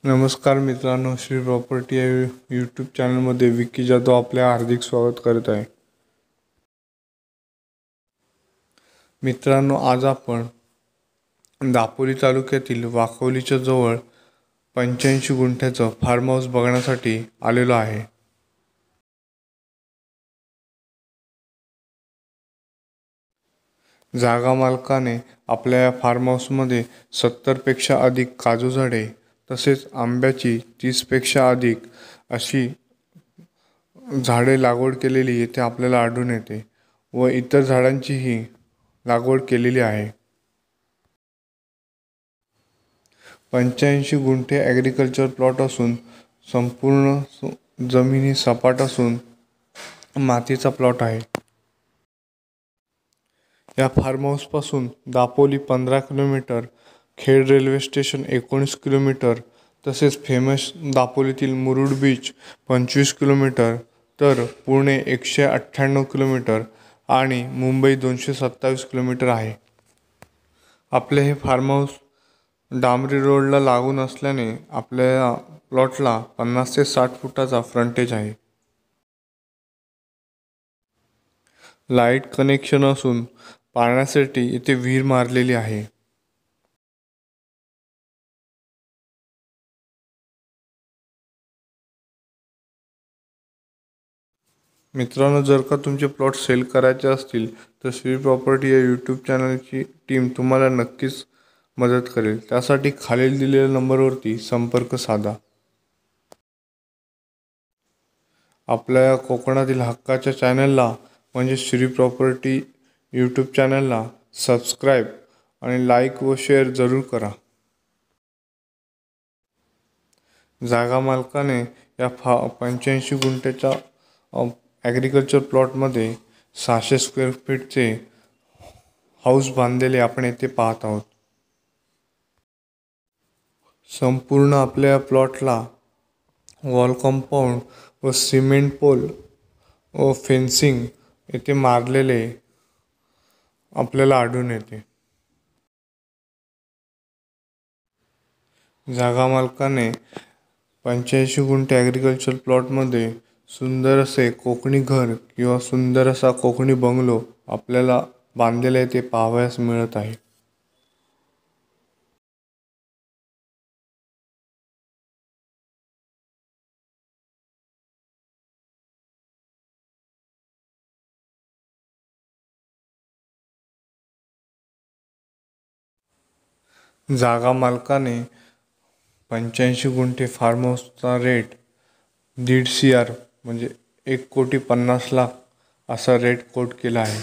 नमस्कार मित्रांनो, श्री प्रॉपर्टी या यूट्यूब चॅनलमध्ये विकी जाधव आपले हार्दिक स्वागत करत आहे। मित्रांनो, आज आपण दापोली तालुक्यातील वाकोलीच्या जवळ 85 गुंठ्याचं फार्म हाऊस बघण्यासाठी आलेलो आहे। जागा मालकाने आपल्या या फार्म हाऊसमध्ये 70 पेक्षा अधिक काजू झाडे तसेच आंब्याची 30 पेक्षा अधिक अशी झाडे लागवड केलेली येथे आपल्याला आढळून येते व इतर झाडांचीही लागवड केलेली आहे। 85 गुंठे ॲग्रिकल्चर प्लॉट असून संपूर्ण जमिनी सपाट असून मातीचा प्लॉट आहे। या फार्म हाऊस पासून Dapoli 15 kilometre, Khed railway station 19 kilometre, तसेच फेमस दापोलीतील मुरुड बीच 25 किलोमीटर, तर पुणे 198 किलोमीटर आणि मुंबई 227 किलोमीटर आहे। आपले हे फार्म हाऊस डांबरी रोडला लागून असल्याने आपल्या प्लॉटला 50 ते 60 फुटाचा फ्रंटेज आहे। लाईट कनेक्शन असून पाण्यासाठी इथे विहीर मारलेली आहे। मित्रांनो, जर का तुमचे प्लॉट सेल करायचे असतील तर श्री प्रॉपर्टी या यूट्यूब चॅनलची टीम तुम्हाला नक्कीच मदत करेल। त्यासाठी खालील दिलेल्या नंबरवरती संपर्क साधा। आपल्या कोकणातील हक्काच्या चॅनलला म्हणजे श्री प्रॉपर्टी यूट्यूब चॅनलला सबस्क्राईब आणि लाईक व शेअर जरूर करा। जागा मालकाने या 85 गुंठ्याच्या ॲग्रिकल्चर प्लॉटमध्ये 600 स्क्वेअर फीटचे हाऊस बांधलेले आपण येथे पाहत आहोत। संपूर्ण आपल्या प्लॉटला वॉल कंपाऊंड व सिमेंट पोल व फेन्सिंग येथे मारलेले आपल्याला आढळून येते। जागा मालकाने 85 गुंठे ॲग्रिकल्चर प्लॉटमध्ये सुंदर असे कोकणी घर किंवा सुंदर असा कोकणी बंगलो आपल्याला बांधलेला येथे पाहावयास मिळत आहे। जागा मालकाने 85 गुंठे फार्म हाऊसचा रेट 1.5 CR म्हणजे 1,50,00,000 असा रेट कोट केला आहे।